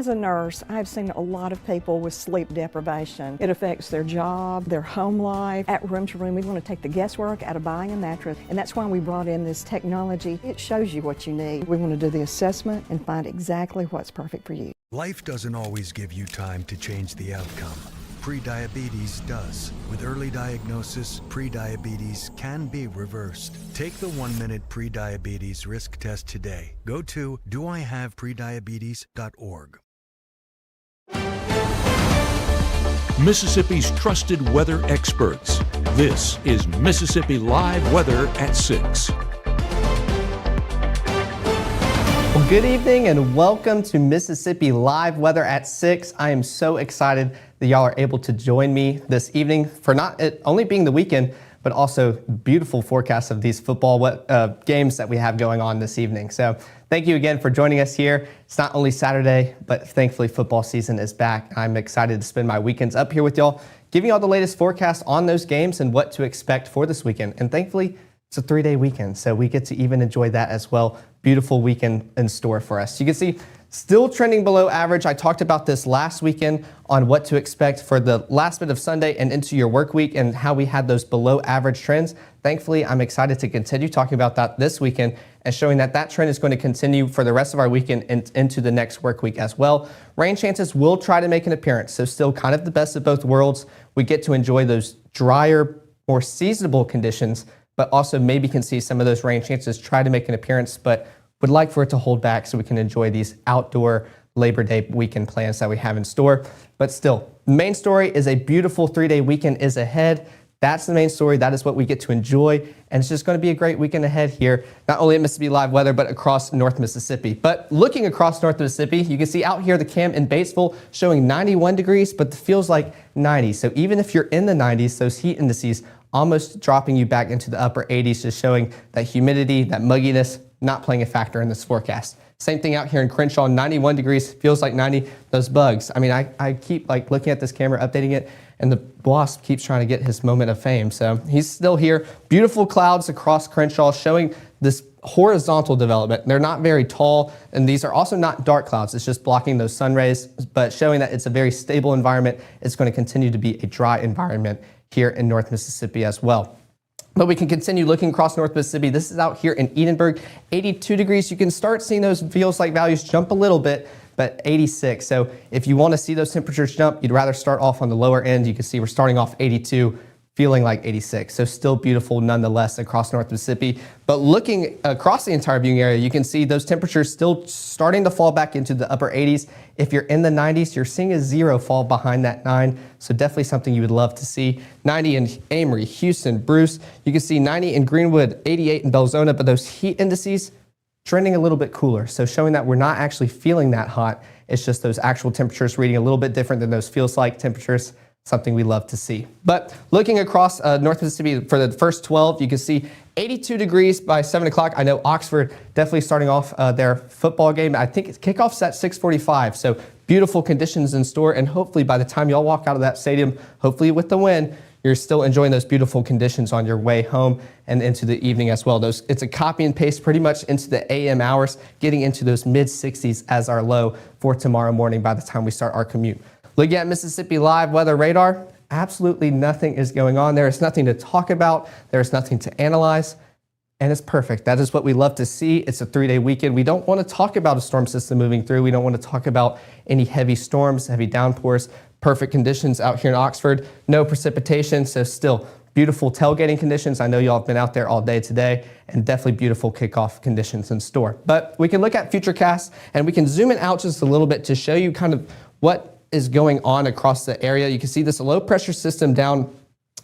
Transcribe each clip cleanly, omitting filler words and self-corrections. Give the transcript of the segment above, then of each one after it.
As a nurse, I've seen a lot of people with sleep deprivation. It affects their job, their home life. At Room to Room, we want to take the guesswork out of buying a mattress, and that's why we brought in this technology. It shows you what you need. We want to do the assessment and find exactly what's perfect for you. Life doesn't always give you time to change the outcome. Prediabetes does. With early diagnosis, prediabetes can be reversed. Take the 1-minute prediabetes risk test today. Go to doihaveprediabetes.org. Mississippi's trusted weather experts. This is Mississippi Live Weather at 6. Well, good evening and welcome to Mississippi Live Weather at 6. I am so excited that y'all are able to join me this evening for not it only being the weekend, but also beautiful forecasts of these football games that we have going on this evening. So thank you again for joining us here. It's not only Saturday, but thankfully football season is back. I'm excited to spend my weekends up here with y'all, giving y'all the latest forecast on those games and what to expect for this weekend. And thankfully, it's a 3-day weekend, so we get to even enjoy that as well. Beautiful weekend in store for us. You can see still trending below average. I talked about this last weekend on what to expect for the last bit of Sunday and into your work week and how we had those below average trends. Thankfully, I'm excited to continue talking about that this weekend and showing that that trend is going to continue for the rest of our weekend and into the next work week as well. Rain chances will try to make an appearance, so still kind of the best of both worlds. We get to enjoy those drier, more seasonable conditions, but also maybe can see some of those rain chances try to make an appearance, but would like for it to hold back so we can enjoy these outdoor Labor Day weekend plans that we have in store. But still, the main story is a beautiful 3-day weekend is ahead. That's the main story. That is what we get to enjoy. And it's just going to be a great weekend ahead here, not only at Mississippi Live Weather, but across North Mississippi. But looking across North Mississippi, you can see out here the cam in Batesville showing 91 degrees, but it feels like 90. So even if you're in the 90s, those heat indices almost dropping you back into the upper 80s, just showing that humidity, that mugginess, not playing a factor in this forecast. Same thing out here in Crenshaw, 91 degrees, feels like 90. Those bugs, I mean, I keep like looking at this camera, updating it, and the wasp keeps trying to get his moment of fame. So he's still here. Beautiful clouds across Crenshaw showing this horizontal development. They're not very tall, and these are also not dark clouds. It's just blocking those sun rays, but showing that it's a very stable environment. It's going to continue to be a dry environment here in North Mississippi as well. But we can continue looking across North Mississippi. This is out here in Edenburg, 82 degrees. You can start seeing those feels like values jump a little bit, but 86. So if you want to see those temperatures jump, you'd rather start off on the lower end. You can see we're starting off 82, feeling like 86. So still beautiful nonetheless across North Mississippi. But looking across the entire viewing area, you can see those temperatures still starting to fall back into the upper 80s. If you're in the 90s, you're seeing a 0 fall behind that 9. So definitely something you would love to see. 90 in Amory, Houston, Bruce. You can see 90 in Greenwood, 88 in Belzona, but those heat indices trending a little bit cooler. So showing that we're not actually feeling that hot. It's just those actual temperatures reading a little bit different than those feels like temperatures. Something we love to see. But looking across North Mississippi for the first 12, you can see 82 degrees by 7 o'clock. I know Oxford definitely starting off their football game. I think kickoff's at 6:45, so beautiful conditions in store. And hopefully by the time y'all walk out of that stadium, hopefully with the win, you're still enjoying those beautiful conditions on your way home and into the evening as well. It's a copy and paste pretty much into the AM hours, getting into those mid 60s as our low for tomorrow morning by the time we start our commute. Looking at Mississippi Live Weather Radar, absolutely nothing is going on. There is nothing to talk about. There is nothing to analyze, and it's perfect. That is what we love to see. It's a 3-day weekend. We don't want to talk about a storm system moving through. We don't want to talk about any heavy storms, heavy downpours, perfect conditions out here in Oxford. No precipitation, so still beautiful tailgating conditions. I know y'all have been out there all day today, and definitely beautiful kickoff conditions in store. But we can look at Futurecast, and we can zoom it out just a little bit to show you kind of what is going on across the area. You can see this low pressure system down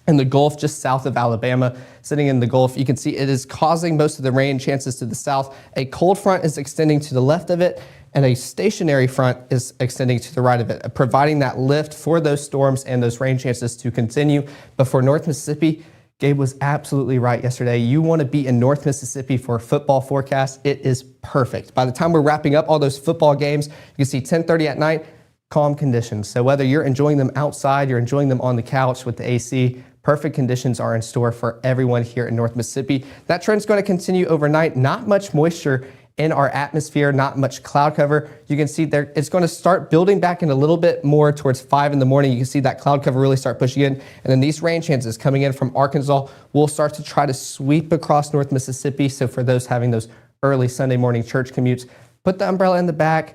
in the Gulf just south of Alabama, sitting in the Gulf. You can see it is causing most of the rain chances to the south. A cold front is extending to the left of it, and a stationary front is extending to the right of it, providing that lift for those storms and those rain chances to continue. But for North Mississippi, Gabe was absolutely right yesterday. You want to be in North Mississippi for a football forecast. It is perfect. By the time we're wrapping up all those football games, you can see 10:30 at night, calm conditions. So whether you're enjoying them outside, you're enjoying them on the couch with the AC, perfect conditions are in store for everyone here in North Mississippi. That trend's going to continue overnight. Not much moisture in our atmosphere, not much cloud cover. You can see there it's going to start building back in a little bit more towards 5 in the morning. You can see that cloud cover really start pushing in. And then these rain chances coming in from Arkansas will start to try to sweep across North Mississippi. So for those having those early Sunday morning church commutes, put the umbrella in the back.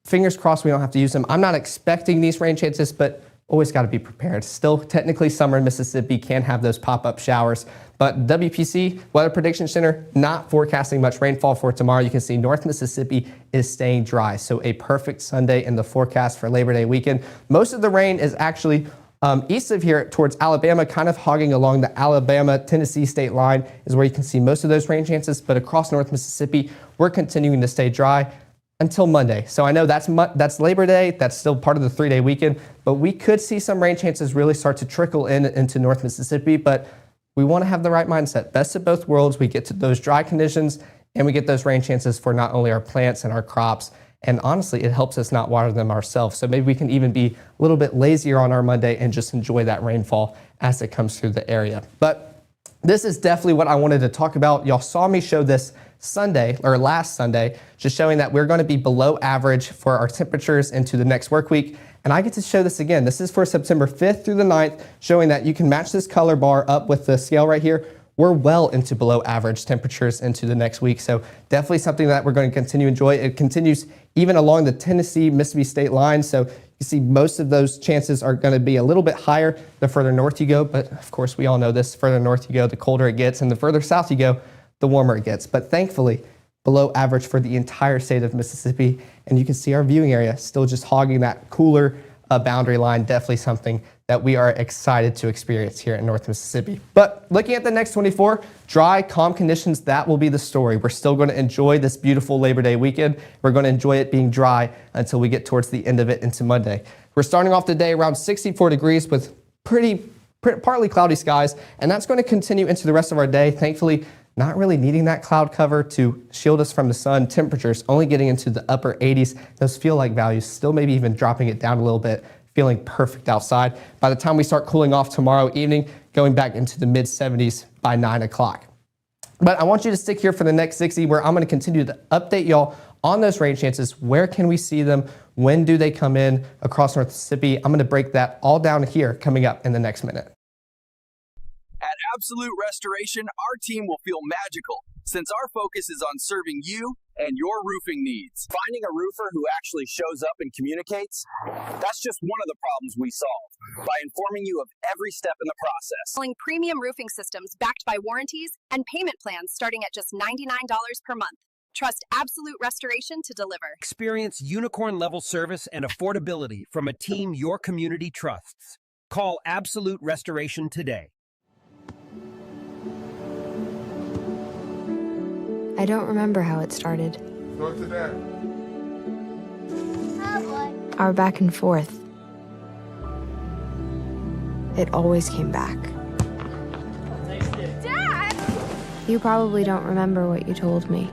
Fingers crossed we don't have to use them. I'm not expecting these rain chances, but always got to be prepared. Still technically summer in Mississippi, can have those pop-up showers. But WPC, Weather Prediction Center, not forecasting much rainfall for tomorrow. You can see North Mississippi is staying dry. So a perfect Sunday in the forecast for Labor Day weekend. Most of the rain is actually east of here towards Alabama, kind of hogging along the Alabama-Tennessee state line is where you can see most of those rain chances. But across North Mississippi, we're continuing to stay dry until Monday. So I know that's Labor Day. That's still part of the 3-day weekend, but we could see some rain chances really start to trickle into North Mississippi, but we want to have the right mindset. Best of both worlds. We get to those dry conditions and we get those rain chances for not only our plants and our crops, and honestly, it helps us not water them ourselves. So maybe we can even be a little bit lazier on our Monday and just enjoy that rainfall as it comes through the area. But this is definitely what I wanted to talk about. Y'all saw me show this last Sunday, just showing that we're going to be below average for our temperatures into the next work week. And I get to show this again. This is for September 5th through the 9th, showing that you can match this color bar up with the scale right here. We're well into below average temperatures into the next week. So definitely something that we're going to continue to enjoy. It continues even along the Tennessee-Mississippi state line. So you see most of those chances are going to be a little bit higher the further north you go. But of course, we all know this, further north you go, the colder it gets, and the further south you go, the warmer it gets. But thankfully, below average for the entire state of Mississippi. And you can see our viewing area still just hogging that cooler boundary line. Definitely something that we are excited to experience here in North Mississippi. But looking at the next 24, dry, calm conditions, that will be the story. We're still going to enjoy this beautiful Labor Day weekend. We're going to enjoy it being dry until we get towards the end of it into Monday. We're starting off the day around 64 degrees with partly cloudy skies, and that's going to continue into the rest of our day. Thankfully, not really needing that cloud cover to shield us from the sun. Temperatures only getting into the upper 80s. Those feel like values, still maybe even dropping it down a little bit, feeling perfect outside. By the time we start cooling off tomorrow evening, going back into the mid 70s by 9 o'clock. But I want you to stick here for the next 60, where I'm going to continue to update y'all on those rain chances. Where can we see them? When do they come in across North Mississippi? I'm going to break that all down here coming up in the next minute. At Absolute Restoration, our team will feel magical since our focus is on serving you and your roofing needs. Finding a roofer who actually shows up and communicates, that's just one of the problems we solve by informing you of every step in the process. Selling premium roofing systems backed by warranties and payment plans starting at just $99 per month. Trust Absolute Restoration to deliver. Experience unicorn-level service and affordability from a team your community trusts. Call Absolute Restoration today. I don't remember how it started. Go to that. Our back and forth. It always came back. Dad! You probably don't remember what you told me,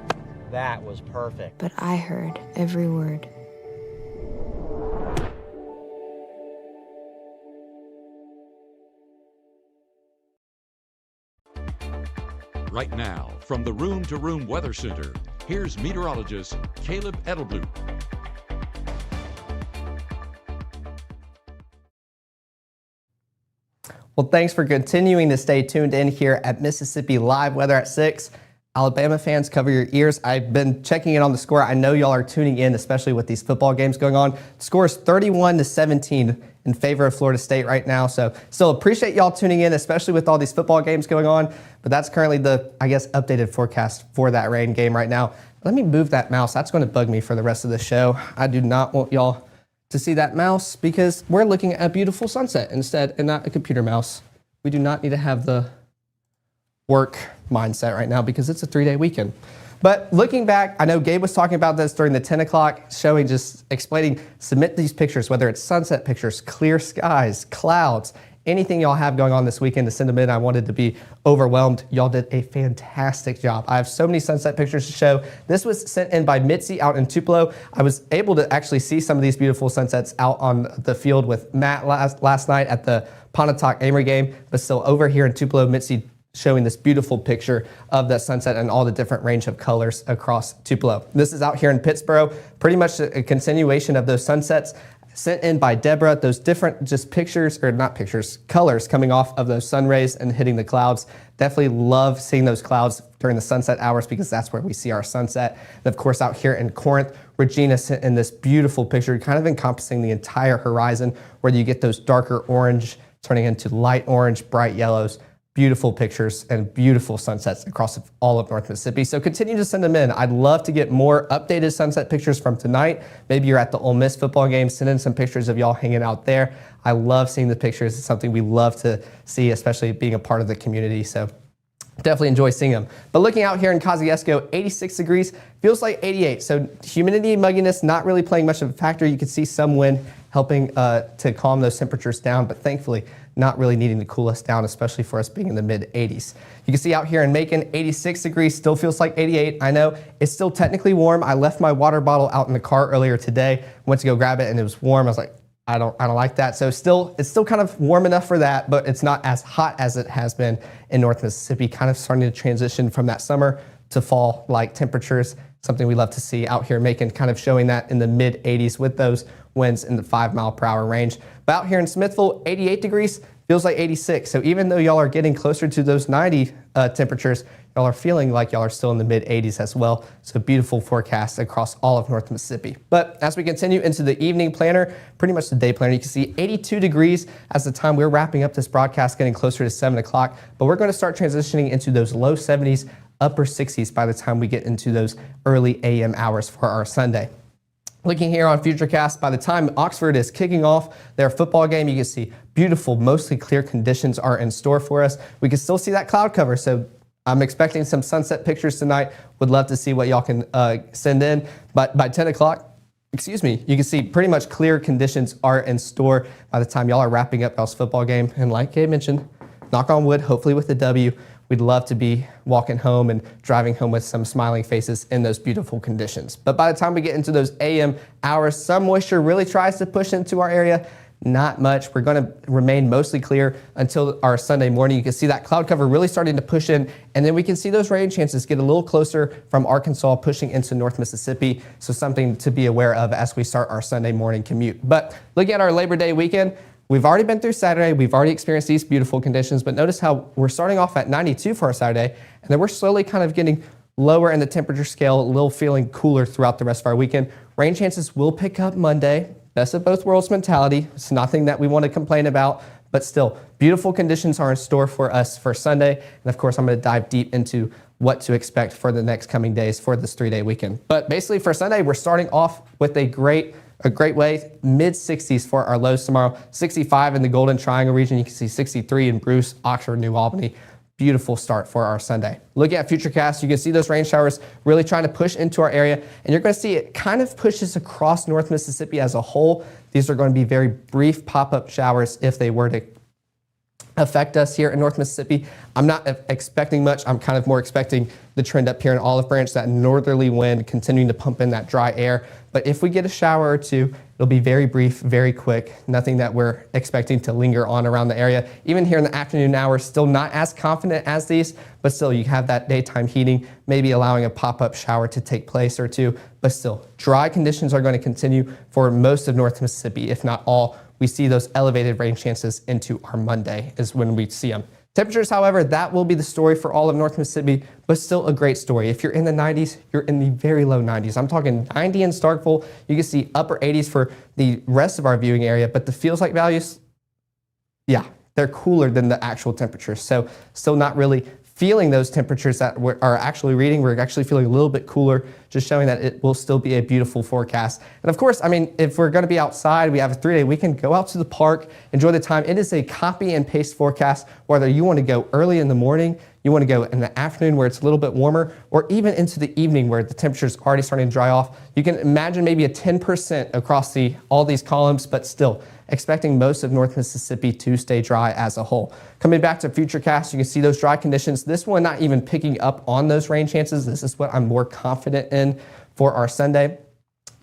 That was perfect. but I heard every word. Right now, from the Room to Room Weather Center, here's meteorologist Caleb Edelblut. Well, thanks for continuing to stay tuned in here at Mississippi Live Weather at 6. Alabama fans, cover your ears. I've been checking in on the score. I know y'all are tuning in, especially with these football games going on. The score is 31-17 in favor of Florida State right now. So still appreciate y'all tuning in, especially with all these football games going on. But that's currently the, updated forecast for that rain game right now. Let me move that mouse. That's going to bug me for the rest of the show. I do not want y'all to see that mouse because we're looking at a beautiful sunset instead and not a computer mouse. We do not need to have the work mindset right now because it's a 3-day weekend. But looking back, I know Gabe was talking about this during the 10 o'clock showing, just explaining, submit these pictures, whether it's sunset pictures, clear skies, clouds, anything y'all have going on this weekend to send them in. I wanted to be overwhelmed. Y'all did a fantastic job. I have so many sunset pictures to show. This was sent in by Mitzi out in Tupelo. I was able to actually see some of these beautiful sunsets out on the field with Matt last night at the Pontotoc Amory game, but still over here in Tupelo, Mitzi showing this beautiful picture of the sunset and all the different range of colors across Tupelo. This is out here in Pittsboro, pretty much a continuation of those sunsets sent in by Deborah, those different just pictures, or not pictures, colors coming off of those sun rays and hitting the clouds. Definitely love seeing those clouds during the sunset hours because that's where we see our sunset. And of course out here in Corinth, Regina sent in this beautiful picture kind of encompassing the entire horizon where you get those darker orange turning into light orange, bright yellows. Beautiful pictures and beautiful sunsets across all of North Mississippi. So continue to send them in. I'd love to get more updated sunset pictures from tonight. Maybe you're at the Ole Miss football game. Send in some pictures of y'all hanging out there. I love seeing the pictures. It's something we love to see, especially being a part of the community. So definitely enjoy seeing them. But looking out here in Kosciuszko, 86 degrees, feels like 88. So humidity, mugginess, not really playing much of a factor. You can see some wind helping to calm those temperatures down, but thankfully not really needing to cool us down, especially for us being in the mid 80s. You can see out here in Macon, 86 degrees, still feels like 88. I know it's still technically warm. I left my water bottle out in the car earlier today, went to go grab it and it was warm. I was like, I don't like that. So it's still kind of warm enough for that, but it's not as hot as it has been in North Mississippi, kind of starting to transition from that summer to fall-like temperatures, something we love to see out here in Macon, kind of showing that in the mid 80s with those winds in the 5-mile-per-hour range. But out here in Smithville, 88 degrees, feels like 86. So even though y'all are getting closer to those 90 temperatures, y'all are feeling like y'all are still in the mid 80s as well. So beautiful forecast across all of North Mississippi. But as we continue into the evening planner, pretty much the day planner, you can see 82 degrees as the time we're wrapping up this broadcast, getting closer to 7 o'clock. But we're going to start transitioning into those low 70s, upper 60s by the time we get into those early AM hours for our Sunday. Looking here on Futurecast, by the time Oxford is kicking off their football game, you can see beautiful, mostly clear conditions are in store for us. We can still see that cloud cover, so I'm expecting some sunset pictures tonight. Would love to see what y'all can send in. But by 10 o'clock, you can see pretty much clear conditions are in store by the time y'all are wrapping up y'all's football game. And like Gabe mentioned, knock on wood, hopefully with the W, we'd love to be walking home and driving home with some smiling faces in those beautiful conditions. But by the time we get into those AM hours, some moisture really tries to push into our area. Not much. We're going to remain mostly clear until our Sunday morning. You can see that cloud cover really starting to push in, and then we can see those rain chances get a little closer from Arkansas pushing into North Mississippi. So something to be aware of as we start our Sunday morning commute. But looking at our Labor Day weekend, we've already been through Saturday. We've already experienced these beautiful conditions, but notice how we're starting off at 92 for our Saturday, and then we're slowly kind of getting lower in the temperature scale, a little feeling cooler throughout the rest of our weekend. Rain chances will pick up Monday. Best of both worlds mentality. It's nothing that we want to complain about, but still, beautiful conditions are in store for us for Sunday. And of course, I'm going to dive deep into what to expect for the next coming days for this 3-day weekend. But basically for Sunday, we're starting off with a great way, mid 60s for our lows tomorrow. 65 in the Golden Triangle region. You can see 63 in Bruce, Oxford, New Albany. Beautiful start for our Sunday. Looking at Futurecast, you can see those rain showers really trying to push into our area, and you're going to see it kind of pushes across North Mississippi as a whole. These are going to be very brief pop-up showers if they were to affect us here in North Mississippi. I'm not expecting much. I'm kind of more expecting the trend up here in Olive Branch, that northerly wind continuing to pump in that dry air. But if we get a shower or two, it'll be very brief, very quick, nothing that we're expecting to linger on around the area. Even here in the afternoon hours, still not as confident as these, but still you have that daytime heating, maybe allowing a pop-up shower to take place or two, but still dry conditions are going to continue for most of North Mississippi, if not all. We see those elevated rain chances into our Monday is when we see them. Temperatures, however, that will be the story for all of North Mississippi, but still a great story. If you're in the 90s, you're in the very low 90s. I'm talking 90 in Starkville. You can see upper 80s for the rest of our viewing area, but the feels like values, yeah, they're cooler than the actual temperatures. So still not really feeling those temperatures that are actually reading. We're actually feeling a little bit cooler, just showing that it will still be a beautiful forecast. And of course, I mean, if we're going to be outside, we have a 3-day weekend, go out to the park, enjoy the time. It is a copy and paste forecast, whether you want to go early in the morning, you want to go in the afternoon where it's a little bit warmer, or even into the evening where the temperature's already starting to dry off. You can imagine maybe a 10% across all these columns, but still expecting most of North Mississippi to stay dry as a whole. Coming back to Futurecast, you can see those dry conditions. This one not even picking up on those rain chances. This is what I'm more confident in for our Sunday.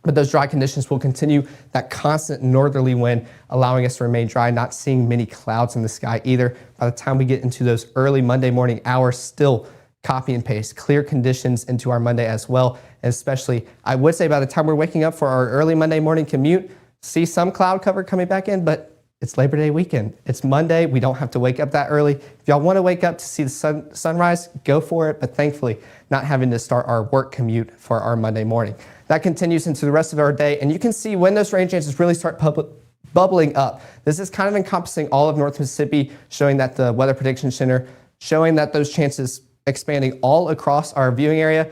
But those dry conditions will continue, that constant northerly wind allowing us to remain dry, not seeing many clouds in the sky either. By the time we get into those early Monday morning hours, still copy and paste, clear conditions into our Monday as well. And especially, I would say by the time we're waking up for our early Monday morning commute, see some cloud cover coming back in, but it's Labor Day weekend. It's Monday. We don't have to wake up that early. If y'all want to wake up to see the sunrise, go for it. But thankfully, not having to start our work commute for our Monday morning. That continues into the rest of our day. And you can see when those rain chances really start bubbling up. This is kind of encompassing all of North Mississippi, showing that the Weather Prediction Center, showing that those chances expanding all across our viewing area.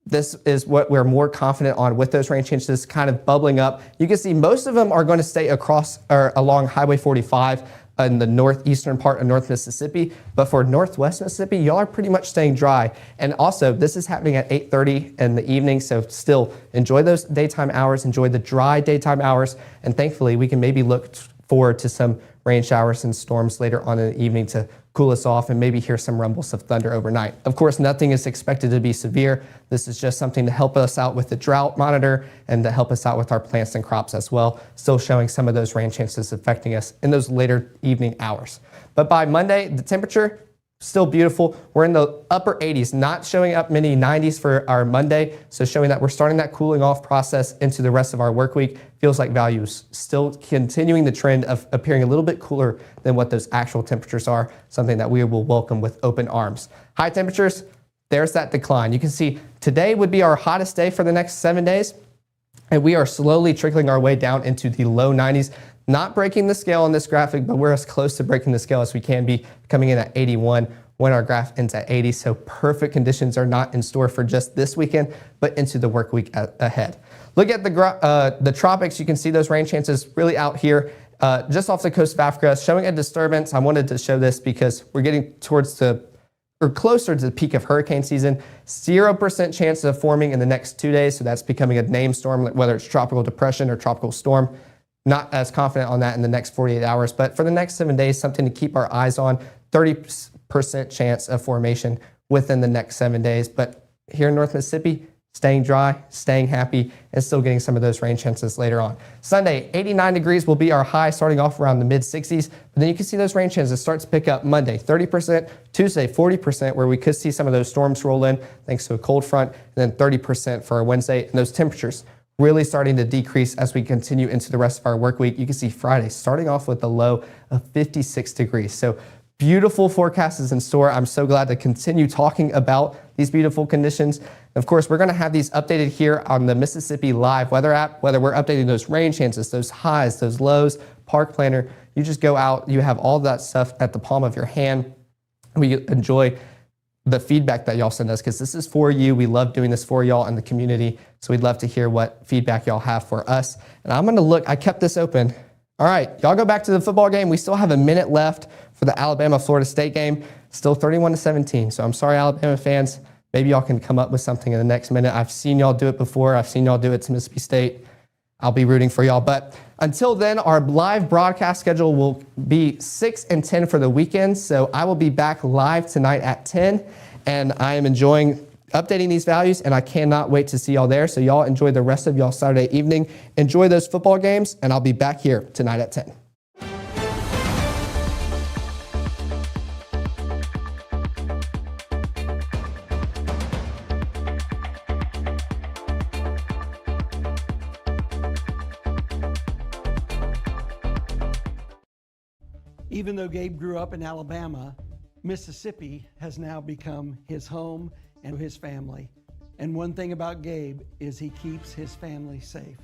This is what we're more confident on with those rain chances kind of bubbling up. You can see most of them are going to stay across or along Highway 45 in the northeastern part of North Mississippi. But for Northwest Mississippi, y'all are pretty much staying dry. And also, this is happening at 8:30 in the evening. So still enjoy those daytime hours, enjoy the dry daytime hours. And thankfully, we can maybe look forward to some rain showers and storms later on in the evening to cool us off and maybe hear some rumbles of thunder overnight. Of course, nothing is expected to be severe. This is just something to help us out with the drought monitor and to help us out with our plants and crops as well. Still showing some of those rain chances affecting us in those later evening hours. But by Monday, the temperature still beautiful. We're in the upper 80s, not showing up many 90s for our Monday. So showing that we're starting that cooling off process into the rest of our work week. Feels like values still continuing the trend of appearing a little bit cooler than what those actual temperatures are, something that we will welcome with open arms. High temperatures, there's that decline. You can see today would be our hottest day for the next 7 days. And we are slowly trickling our way down into the low 90s. Not breaking the scale on this graphic, but we're as close to breaking the scale as we can be, coming in at 81 when our graph ends at 80. So perfect conditions are not in store for just this weekend, but into the work week ahead. Look at the tropics. You can see those rain chances really out here just off the coast of Africa, showing a disturbance. I wanted to show this because we're getting towards or closer to the peak of hurricane season. 0% chance of forming in the next 2 days. So that's becoming a named storm, whether it's tropical depression or tropical storm. Not as confident on that in the next 48 hours, but for the next 7 days, something to keep our eyes on. 30% chance of formation within the next 7 days. But here in North Mississippi, staying dry, staying happy, and still getting some of those rain chances later on. Sunday, 89 degrees will be our high, starting off around the mid 60s. But then you can see those rain chances start to pick up Monday, 30%, Tuesday, 40%, where we could see some of those storms roll in thanks to a cold front, and then 30% for our Wednesday. And those temperatures really starting to decrease as we continue into the rest of our work week. You can see Friday starting off with a low of 56 degrees. So beautiful forecast is in store. I'm so glad to continue talking about these beautiful conditions. Of course, we're going to have these updated here on the Mississippi Live weather app, whether we're updating those rain chances, those highs, those lows, park planner. You just go out, you have all that stuff at the palm of your hand. We enjoy the feedback that y'all send us because this is for you. We love doing this for y'all in the community. So we'd love to hear what feedback y'all have for us. And I'm going to look, I kept this open. All right, y'all go back to the football game. We still have a minute left for the Alabama-Florida State game. Still 31-17. So I'm sorry, Alabama fans. Maybe y'all can come up with something in the next minute. I've seen y'all do it before. I've seen y'all do it to Mississippi State. I'll be rooting for y'all. But until then, our live broadcast schedule will be 6 and 10 for the weekend. So I will be back live tonight at 10. And I am enjoying updating these values, and I cannot wait to see y'all there. So y'all enjoy the rest of y'all Saturday evening. Enjoy those football games, and I'll be back here tonight at 10. Even though Gabe grew up in Alabama, Mississippi has now become his home and his family. And one thing about Gabe is he keeps his family safe.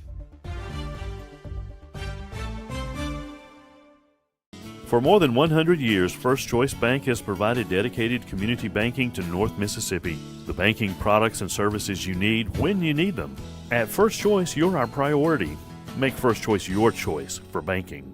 For more than 100 years, First Choice Bank has provided dedicated community banking to North Mississippi. The banking products and services you need when you need them. At First Choice, you're our priority. Make First Choice your choice for banking.